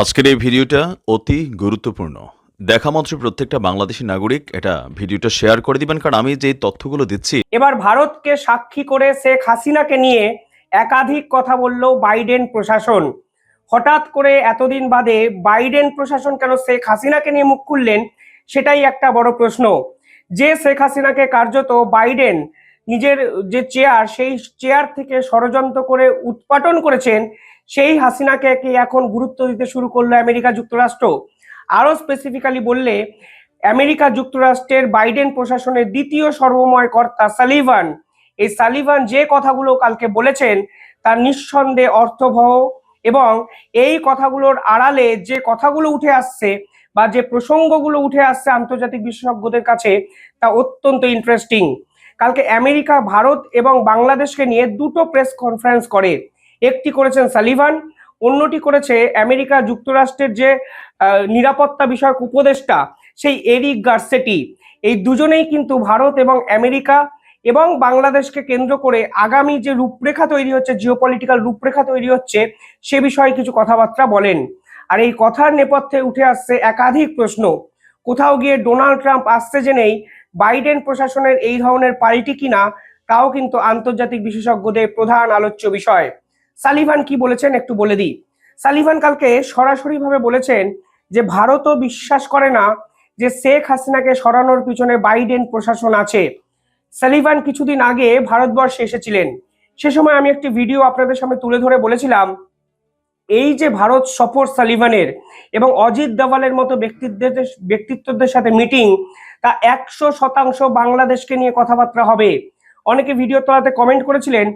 আজকের এই ভিডিওটা অতি গুরুত্বপূর্ণ। দেখা মাত্র প্রত্যেকটা বাংলাদেশী নাগরিক এটা ভিডিওটা শেয়ার করে দিবেন, কারণ আমি যে তথ্যগুলো দিচ্ছি। এবার ভারতকে সাক্ষী করে শেখ হাসিনাকে নিয়ে একাধিক কথা বলল বাইডেন প্রশাসন। হঠাৎ করে এতদিন বাদে বাইডেন প্রশাসন কেন শেখ হাসিনাকে নিয়ে মুখ খুললেন, সেটাই একটা বড় প্রশ্ন। যে শেখ হাসিনাকে কার্যত বাইডেন নিজের যে চেয়ার, সেই চেয়ার থেকে ষড়যন্ত্র করে উৎপাটন করেছেন, সেই হাসিনাকে কি এখন গুরুত্ব দিতে শুরু করলো আমেরিকা যুক্তরাষ্ট্র। আরো স্পেসিফিক্যালি বললে, আমেরিকা যুক্তরাষ্ট্রের বাইডেন প্রশাসনের দ্বিতীয় সর্বময় কর্তা সালিভান, এই সালিভান যে কথাগুলো কালকে বলেছেন তার নিঃসন্দেহে অর্থবহ, এবং এই কথাগুলোর আড়ালে যে কথাগুলো উঠে আসছে বা যে প্রসঙ্গগুলো উঠে আসছে আন্তর্জাতিক বিশেষজ্ঞদের কাছে, তা অত্যন্ত ইন্টারেস্টিং। কালকে আমেরিকা ভারত এবং বাংলাদেশকে নিয়ে দুটো প্রেস কনফারেন্স করে। একটি করেছেন সালিভান, অন্যটি করেছে আমেরিকা যুক্তরাষ্ট্রের যে নিরাপত্তা বিষয়ক উপদেষ্টা, সেই এরিক গার্সেটি। এই দুজনেই কিন্তু ভারত এবং আমেরিকা এবং বাংলাদেশকে কেন্দ্র করে আগামী যে রূপরেখা তৈরি হচ্ছে, জিওপলিটিক্যাল রূপরেখা তৈরি হচ্ছে, সে বিষয়ে কিছু কথাবার্তা বলেন। আর এই কথার নেপথ্যে উঠে আসছে একাধিক প্রশ্ন। কোথাও গিয়ে ডোনাল্ড ট্রাম্প আসছে জেনেই বাইডেন প্রশাসনের এই ধরনের পাল্টি কিনা, তাও কিন্তু আন্তর্জাতিক বিশেষজ্ঞদের প্রধান আলোচ্য বিষয়। সালিভান কি বলেছেন একটু বলে দিই। সালিভান কালকে সরাসরিভাবে বলেছেন যে ভারতও বিশ্বাস করে না যে শেখ হাসিনাকে সরানোর পিছনে বাইডেন প্রশাসন আছে। সালিভান কিছুদিন আগে ভারতবর্ষে এসেছিলেন, সে সময় আমি একটি ভিডিও আপনাদের সামনে তুলে ধরে বলেছিলাম, এই যে ভারত সফর সালিভানের এবং অজিত দোভালের মতো ব্যক্তিত্বদের সাথে মিটিং, তা 100% বাংলাদেশকে নিয়ে কথাবার্তা হবে। অনেকে ভিডিও তলাতে কমেন্ট করেছিলেন,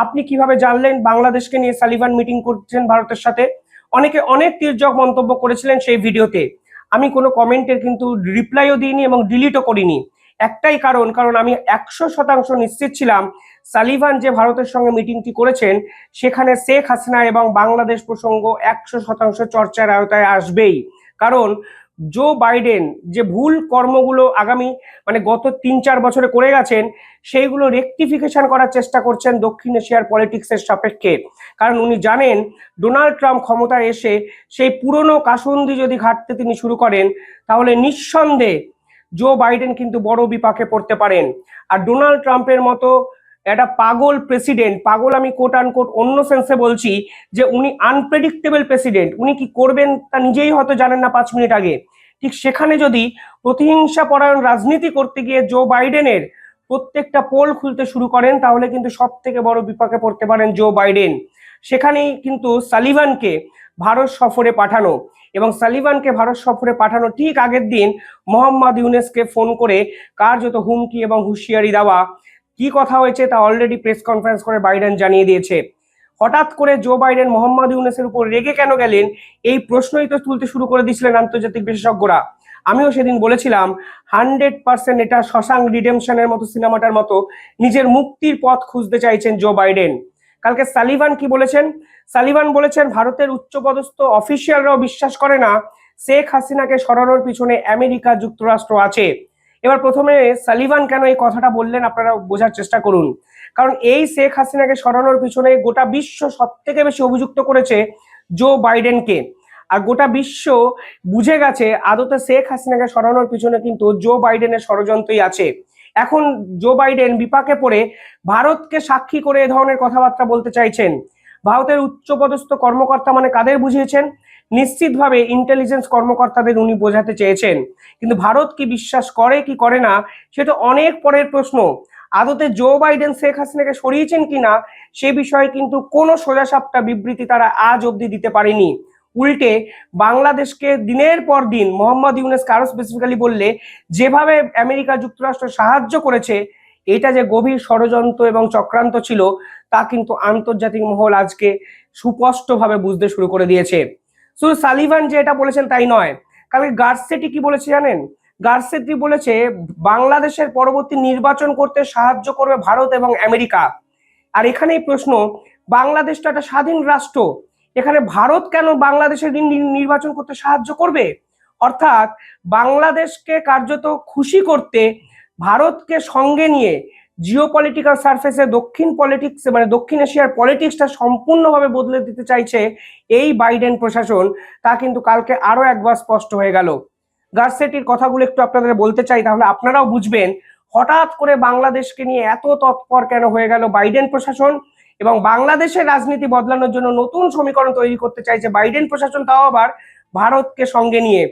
আপনি কিভাবে জানলেন বাংলাদেশকে নিয়ে সালিভান মিটিং করছেন ভারতের সাথে। অনেকে অনেক তির্যক মন্তব্য করেছিলেন সেই ভিডিওতে। আমি কোনো কমেন্টের কিন্তু রিপ্লাইও দিইনি এবং ডিলিটও করিনি। একটাই কারণ আমি 100% নিশ্চিত ছিলাম সালিভান যে ভারতের সঙ্গে মিটিংটি করেছেন, সেখানে শেখ হাসিনা এবং বাংলাদেশ প্রসঙ্গ 100% চর্চার আওতায় আসবেই। কারণ জো বাইডেন যে ভুল কর্মগুলো আগামী গত 3-4 বছরে করে গেছেন, সেইগুলো রেকটিফিকেশন করার চেষ্টা করছেন দক্ষিণ এশিয়ার পলিটিক্সের সাপেক্ষে। কারণ উনি জানেন ডোনাল্ড ট্রাম্প ক্ষমতায় এসে সেই পুরনো কাসুন্দি যদি ঘাটতে তিনি শুরু করেন, তাহলে নিঃসন্দেহে জো বাইডেন কিন্তু বড় বিপাকে পড়তে পারেন। আর ডোনাল্ড ট্রাম্পের মতো একটা পাগল প্রেসিডেন্ট, পাগল আমি কোট আনকোট অন্য সেন্সে বলছি, যে উনি আনপ্রেডিক্টেবল প্রেসিডেন্ট, উনি কি করবেন তা নিজেই হয়তো জানেন না 5 মিনিট আগে। ঠিক সেখানে যদি প্রতিহিংসা পরায়ণ রাজনীতি করতে গিয়ে জো বাইডেনের প্রত্যেকটা পোল খুলতে শুরু করেন, তাহলে কিন্তু সব থেকে বড় বিপাকে পড়তে পারেন জো বাইডেন। সেখানেই কিন্তু সালিভানকে ভারত সফরে পাঠানো, এবং সালিভানকে ভারত সফরে পাঠানো ঠিক আগের দিন মোহাম্মদ ইউনুসকে ফোন করে কার্যত হুমকি এবং হুঁশিয়ারি দেওয়া। কি কথা হয়েছে তা অলরেডি প্রেস কনফারেন্স করে বাইডেন জানিয়ে দিয়েছে। হঠাৎ করে জো বাইডেন মোহাম্মদ ইউনুসের উপর রেগে কেন গেলেন, এই প্রশ্নই তো তুলতে শুরু করে দিয়েছিলেন আন্তর্জাতিক বিশেষজ্ঞরা। আমিও সেদিন বলেছিলাম 100% এটা শশাঙ্ক রিডেমশনের মতো সিনেমাটার মতো নিজের মুক্তির পথ খুঁজতে চাইছেন জো বাইডেন। কালকে সালিভান কি বলেছেন? সালিভান বলেছেন ভারতের উচ্চপদস্থ অফিসিয়ালরাও বিশ্বাস করে না শেখ হাসিনাকে সরানোর পিছনে আমেরিকা যুক্তরাষ্ট্র আছে। এবার প্রথমে সালিভান কেন এই কথাটা বললেন আপনারা বোঝার চেষ্টা করুন। কারণ এই শেখ হাসিনাকে সরানোর পিছনে গোটা বিশ্ব সব থেকে বেশি অভিযুক্ত করেছে জো বাইডেনকে। আর গোটা বিশ্ব বুঝে গেছে আদতে শেখ হাসিনাকে সরানোর পিছনে কিন্তু জো বাইডেনের ষড়যন্ত্রই আছে। এখন জো বাইডেন বিপাকে পড়ে ভারতকে সাক্ষী করে এ ধরনের কথাবার্তা বলতে চাইছেন। ভারতের উচ্চপদস্থ কর্মকর্তা মানে কাদের বুঝিয়েছেন? নিশ্চিতভাবে ইন্টেলিজেন্স কর্মকর্তাদের উনি বোঝাতে চেয়েছেন। কিন্তু ভারত কি বিশ্বাস করে কি করে না, সেটা অনেক পরের প্রশ্ন। আদতে জো বাইডেন শেখ হাসিনাকে সরিয়েছেন কিনা সে বিষয়ে কিন্তু কোনো সোজাসাপটা বিবৃতি তারা আজ অবধি দিতে পারেনি। উল্টে বাংলাদেশকে দিনের পর দিন মোহাম্মদ ইউনুস আরো স্পেসিফিক্যালি বললে, যেভাবে আমেরিকা যুক্তরাষ্ট্র সাহায্য করেছে, এটা যে গভীর ষড়যন্ত্র এবং চক্রান্ত ছিল, তা কিন্তু আন্তর্জাতিক মহল আজকে সুস্পষ্টভাবে বুঝতে শুরু করে দিয়েছে। শুধু সালিভান যে এটা বলেছেন তাই নয়, কালকে গার্সেটি কি বলেছে জানেন? গার্সেটি বলেছে বাংলাদেশের পরবর্তী নির্বাচন করতে সাহায্য করবে ভারত এবং আমেরিকা। আর এখানেই প্রশ্ন, বাংলাদেশ তো একটা স্বাধীন রাষ্ট্র, এখানে ভারত কেন বাংলাদেশের নির্বাচন করতে সাহায্য করবে? অর্থাৎ বাংলাদেশকে কার্যত খুশি করতে ভারতকে সঙ্গে নিয়ে জিওপলিটিক্যাল সারফেসে দক্ষিণ পলিটিক্স মানে দক্ষিণ এশিয়ার পলিটিক্সটা সম্পূর্ণভাবে বদলে দিতে চাইছে এই বাইডেন প্রশাসন, তা কিন্তু কালকে আরো একবার স্পষ্ট হয়ে গেল। গার্সেটির কথাগুলো একটু আপনাদের বলতে চাই, তাহলে আপনারাও বুঝবেন হঠাৎ করে বাংলাদেশকে নিয়ে এত তৎপর কেন হয়ে গেল বাইডেন প্রশাসন, এবং বাংলাদেশের রাজনীতি বদলানোর জন্য নতুন সমীকরণ তৈরি করতে চাইছে বাইডেন প্রশাসন, তাও আবার ভারতকে সঙ্গে নিয়ে।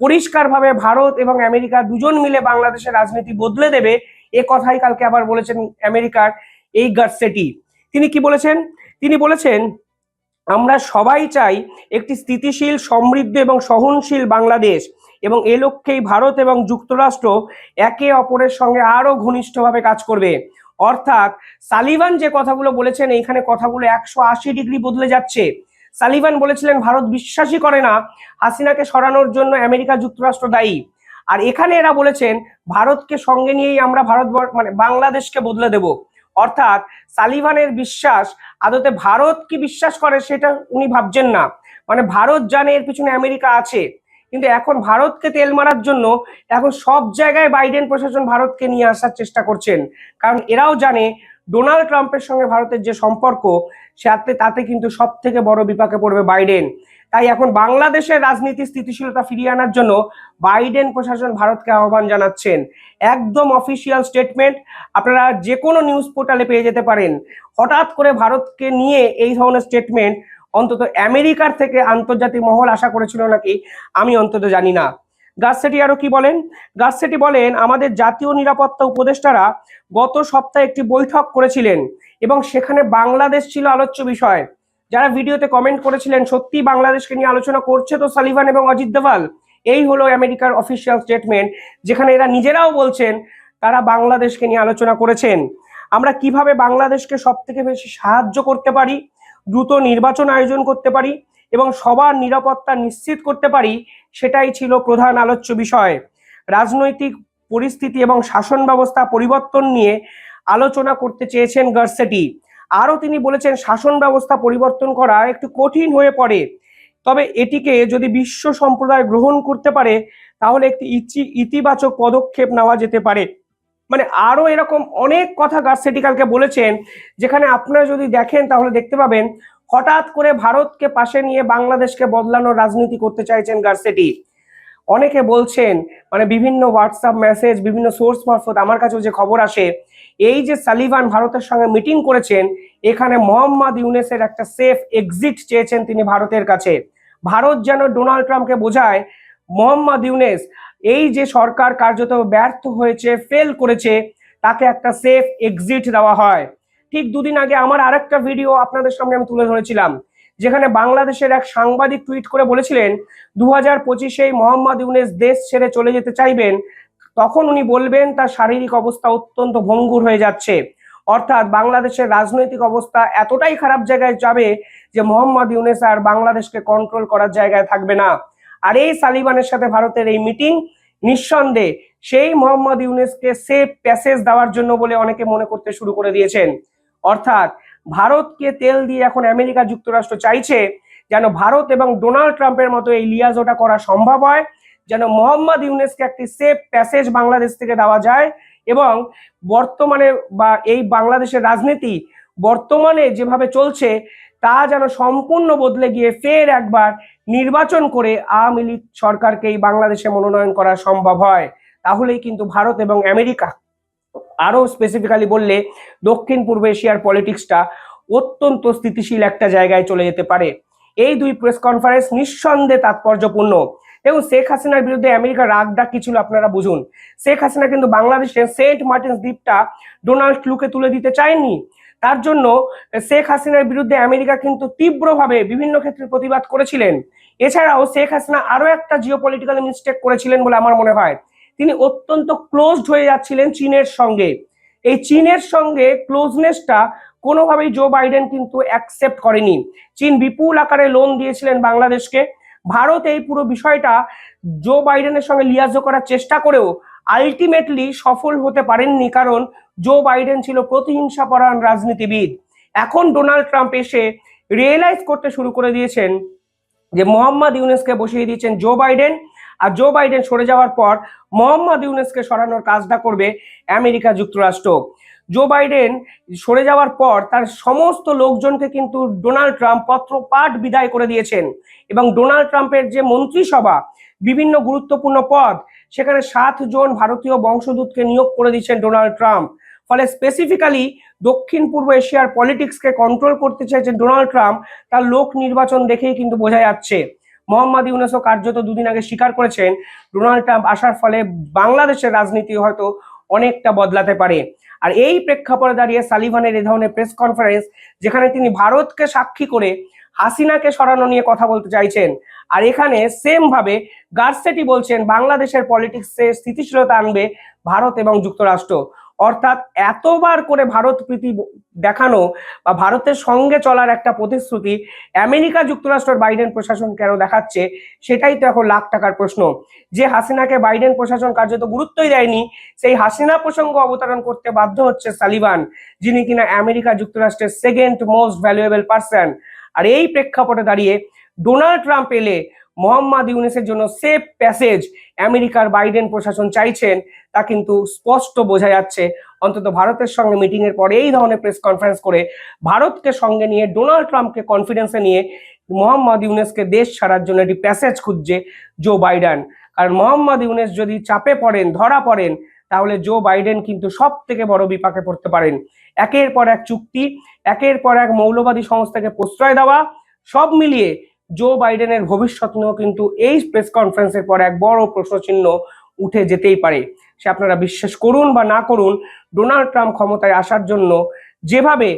পরিষ্কারভাবে ভারত এবং আমেরিকা দুজন মিলে বাংলাদেশের রাজনীতি বদলে দেবে, এ কথাই কালকে আবার বলেছেন আমেরিকার এই গার্সেটি। তিনি কি বলেছেন? তিনি বলেছেন, আমরা সবাই চাই একটি স্থিতিশীল, সমৃদ্ধ এবং সহনশীল বাংলাদেশ, এবং এ লক্ষ্যেই ভারত এবং যুক্তরাষ্ট্র একে অপরের সঙ্গে আরো ঘনিষ্ঠভাবে কাজ করবে। অর্থাৎ সালিভান যে কথাগুলো বলেছেন, এইখানে কথাগুলো 180 ডিগ্রি বদলে যাচ্ছে। সালিভান বলেছিলেন ভারত বিশ্বাসই করে না হাসিনাকে সরানোর জন্য আমেরিকা যুক্তরাষ্ট্র দায়ী, আর এখানে এরা বলেছেন ভারতকে সঙ্গে নিয়েই আমরা মানে বাংলাদেশকে বদলে দেব। অর্থাৎ সালিভানের বিশ্বাস, আদতে ভারত কি বিশ্বাস করে সেটা উনি ভাবছেন না, মানে ভারত জানে এর পিছনে আমেরিকা আছে, কিন্তু এখন ভারতকে তেল মারার জন্য এখন সব জায়গায় বাইডেন প্রশাসন ভারতকে নিয়ে আসার চেষ্টা করছেন, কারণ এরাও জানে ডোনাল্ড ট্রাম্পের সঙ্গে ভারতের যে সম্পর্ক, তাতে কিন্তু সব থেকে বড় বিপাকে পড়বে বাইডেন। তাই এখন বাংলাদেশের রাজনীতি স্থিতিশীলতা ফিরিয়ে আনার জন্য বাইডেন প্রশাসন ভারতকে আহ্বান জানাচ্ছেন। একদম অফিসিয়াল স্টেটমেন্ট, আপনারা যে কোনো নিউজ পোর্টালে পেয়ে যেতে পারেন। হঠাৎ করে ভারতকে নিয়ে এই ধরনের স্টেটমেন্ট অন্তত আমেরিকার থেকে আন্তর্জাতিক মহল আশা করেছিল নাকি আমি অন্তত জানি না। গার্সেটি আরো কি বলেন? গার্সেটি বলেন, আমাদের জাতীয় নিরাপত্তা উপদেষ্টারা গত সপ্তাহে একটি বৈঠক করেছিলেন এবং সেখানে বাংলাদেশ ছিল আলোচ্য বিষয়। যারা ভিডিওতে কমেন্ট করেছিলেন সত্যি বাংলাদেশকে নিয়ে আলোচনা করছে তো সালিভান এবং অজিত দোভাল, এই হলো আমেরিকার অফিসিয়াল স্টেটমেন্ট, যেখানে এরা নিজেরাও বলছেন তারা বাংলাদেশকে নিয়ে আলোচনা করেছেন। আমরা কিভাবে বাংলাদেশকে সব থেকে বেশি সাহায্য করতে পারি, দ্রুত নির্বাচন আয়োজন করতে পারি এবং সবার নিরাপত্তা নিশ্চিত করতে পারি, সেটাই ছিল প্রধান আলোচ্য বিষয়। রাজনৈতিক পরিস্থিতি এবং শাসন ব্যবস্থা পরিবর্তন নিয়ে আলোচনা করতে চেয়েছেন গার্সেটি। আরও তিনি বলেছেন, শাসন ব্যবস্থা পরিবর্তন করা একটু কঠিন হয়ে পড়ে, তবে এটিকে যদি বিশ্ব সম্প্রদায় গ্রহণ করতে পারে তাহলে একটি ইতিবাচক পদক্ষেপ নেওয়া যেতে পারে। মানে আরো এরকম অনেক কথা গার্সেটি কালকে বলেছেন, যেখানে আপনারা যদি দেখেন তাহলে দেখতে পাবেন হঠাৎ করে ভারতকে পাশে নিয়ে বাংলাদেশকে বদলানোর রাজনীতি করতে চাইছেন গার্সেটি। অনেকে বলছেন, মানে বিভিন্ন হোয়াটসঅ্যাপ মেসেজ, বিভিন্ন সোর্স মারফত আমার কাছেও যে খবর আসে, এই যে সালিভান ভারতের সঙ্গে মিটিং করেছেন, এখানে মোহাম্মদ ইউনূসের একটা সেফ এক্সিট চেয়েছেন তিনি ভারতের কাছে। ভারত যেন ডোনাল্ড ট্রাম্পকে বোঝায় মোহাম্মদ ইউনূস এই যে সরকার কার্যত ব্যর্থ হয়েছে, ফেল করেছে, তাকে একটা সেফ এক্সিট দেওয়া হয়। ঠিক দুদিন আগে আমার আরেকটা ভিডিও আপনাদের সামনে আমি তুলে ধরেছিলাম, যেখানে বাংলাদেশের এক সাংবাদিক টুইট করে বলেছিলেন 2025-এ মোহাম্মদ ইউনূস দেশ ছেড়ে চলে যেতে চাইবেন, তখন উনি বলবেন তার শারীরিক অবস্থা অত্যন্ত ভঙ্গুর হয়ে যাচ্ছে। অর্থাৎ বাংলাদেশের রাজনৈতিক অবস্থা এতটাই খারাপ জায়গায় যাবে যে মোহাম্মদ ইউনূস আর বাংলাদেশকে কন্ট্রোল করার জায়গায় থাকবে না। আর এই সালিভানের সাথে ভারতের এই মিটিং নিঃসন্দেহে সেই মোহাম্মদ ইউনূসকে সেফ প্যাসেজ দেওয়ার জন্য বলে অনেকে মনে করতে শুরু করে দিয়েছেন। অর্থাৎ ভারতকে তেল দিয়ে এখন আমেরিকা যুক্তরাষ্ট্র চাইছে যেন ভারত এবং ডোনাল্ড ট্রাম্পের মতো এই লিয়াজোটা করা সম্ভব হয়, যেন মোহাম্মদ ইউনূসকে একটি সেফ প্যাসেজ বাংলাদেশ থেকে দেওয়া যায়, এবং বর্তমানে বা এই বাংলাদেশের রাজনীতি বর্তমানে যেভাবে চলছে তা যেন সম্পূর্ণ বদলে গিয়ে ফের একবার নির্বাচন করে আওয়ামী লীগ সরকারকে এই বাংলাদেশে মনোনয়ন করা সম্ভব হয়। তাহলেই কিন্তু ভারত এবং আমেরিকা, আরো স্পেসিফিক্যালি বললে দক্ষিণ পূর্ব এশিয়ার পলিটিক্সটা অত্যন্ত স্থিতিশীল একটা জায়গায় চলে যেতে পারে। এই দুই প্রেস কনফারেন্স নিঃসন্দেহে তাৎপর্যপূর্ণ। এবং শেখ হাসিনার বিরুদ্ধে আমেরিকা রাগটা কি ছিল আপনারা বুঝুন। শেখ হাসিনা কিন্তু বাংলাদেশের সেন্ট মার্টিনস দ্বীপটা ডোনাল্ড ট্রুকে তুলে দিতে চায়নি। তার জন্য শেখ হাসিনার বিরুদ্ধে আমেরিকা কিন্তু তীব্রভাবে বিভিন্ন ক্ষেত্রে প্রতিবাদ করেছিলেন। এছাড়াও শেখ হাসিনা আরো একটা জিওপলিটিক্যাল মিস্টেক করেছিলেন বলে আমার মনে হয়, তিনি অত্যন্ত ক্লোজড হয়ে যাচ্ছিলেন চীনের সঙ্গে। এই চীনের সঙ্গে ক্লোজনেসটা কোনোভাবেই জো বাইডেন কিন্তু অ্যাকসেপ্ট করেনি। চীন বিপুল আকারে লোন দিয়েছিলেন বাংলাদেশকে। ভারত এই পুরো বিষয়টা জো বাইডেনের সঙ্গে লিয়াজো করার চেষ্টা করেও আলটিমেটলি সফল হতে পারেননি, কারণ জো বাইডেন ছিল প্রতিহিংসাপরায়ণ রাজনীতিবিদ। এখন ডোনাল্ড ট্রাম্প এসে রিয়েলাইজ করতে শুরু করে দিয়েছেন যে মোহাম্মদ ইউনূসকে বসিয়ে দিয়েছেন জো বাইডেন, আর জো বাইডেন সরে যাওয়ার পর মোহাম্মদ ইউনূসকে সরানোর কাজটা করবে আমেরিকা যুক্তরাষ্ট্র। জো বাইডেন সরে যাওয়ার পর তার সমস্ত লোকজনকে কিন্তু ডোনাল্ড ট্রাম্প পত্রপাঠ বিদায় করে দিয়েছেন, এবং ডোনাল্ড ট্রাম্পের যে মন্ত্রিসভা, বিভিন্ন গুরুত্বপূর্ণ পদ, সেখানে 7 জন ভারতীয় বংশোদ্ভূতকে নিয়োগ করে দিচ্ছেন ডোনাল্ড ট্রাম্প। ফলে স্পেসিফিক্যালি দক্ষিণ পূর্ব এশিয়ার পলিটিক্সকে কন্ট্রোল করতে চাইছেন ডোনাল্ড ট্রাম্প, তার লোক নির্বাচন দেখেই কিন্তু বোঝা যাচ্ছে। মোহাম্মদ ইউনূসও কার্যত দুদিন আগে স্বীকার করেছেন ডোনাল্ড ট্রাম্প আসার ফলে বাংলাদেশের রাজনীতি হয়তো অনেকটা বদলাতে পারে। আর এই প্রেক্ষাপটে দাঁড়িয়ে সালিভানের এই ধরনের প্রেস কনফারেন্স, যেখানে তিনি ভারতকে সাক্ষী করে হাসিনাকে সরানো নিয়ে কথা বলতে চাইছেন, আর এখানে সেম ভাবে গার্সেটি বলছেন বাংলাদেশের পলিটিক্সে স্থিতিশীলতা আনবে ভারত এবং যুক্তরাষ্ট্র। অর্থাৎ এতবার করে ভারত প্রীতি দেখানো বা ভারতের সঙ্গে চলার একটা প্রতিশ্রুতি আমেরিকা যুক্তরাষ্ট্রের বাইডেন প্রশাসন কেন দেখাচ্ছে, সেটাই তো এখন লাখ টাকার প্রশ্ন। যে হাসিনাকে বাইডেন প্রশাসন কার্যত গুরুত্বই দেয়নি, সেই হাসিনা প্রসঙ্গ অবতারণ করতে বাধ্য হচ্ছে সালিভান, যিনি কিনা আমেরিকা যুক্তরাষ্ট্রের সেকেন্ড মোস্ট ভ্যালুয়েবল পার্সন। আর এই প্রেক্ষাপটে দাঁড়িয়ে ডোনাল্ড ট্রাম্প এলে মোহাম্মদ ইউনূসের জন্য সেফ প্যাসেজ আমেরিকার বাইডেন প্রশাসন চাইছেন, তা কিন্তু স্পষ্ট বোঝা যাচ্ছে। অন্তত ভারতের সঙ্গে মিটিং এর পরে এই ধরনের প্রেস কনফারেন্স করে ভারতকে সঙ্গে নিয়ে ডোনাল্ড ট্রাম্পকে কনফিডেন্সে নিয়ে মোহাম্মদ ইউনূসকে দেশ ছাড়ার জন্য একটি প্যাসেজ খুঁজছে জো বাইডেন। কারণ মোহাম্মদ ইউনূস যদি চাপে পড়েন, ধরা পড়েন, তাহলে জো বাইডেন কিন্তু সব থেকে বড় বিপাকে পড়তে পারেন। একের পর এক চুক্তি, একের পর এক মৌলবাদী সংস্থাকে প্রশ্রয় দেওয়া, সব মিলিয়ে জো বাইডেনের ভবিষ্যৎ নিয়েও কিন্তু এই প্রেস কনফারেন্সের পর এক বড় প্রশ্নচিহ্ন উঠে যেতেই পারে। সে আপনারা বিশ্বাস করুন বা না করুন, ডোনাল্ড ট্রাম্প ক্ষমতায় আসার জন্য যেভাবে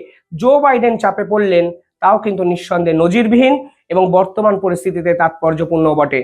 জো বাইডেন চাপে পড়লেন, তাও কিন্তু নিঃসন্দেহে নজিরবিহীন এবং বর্তমান পরিস্থিতিতে তাৎপর্যপূর্ণ বটে।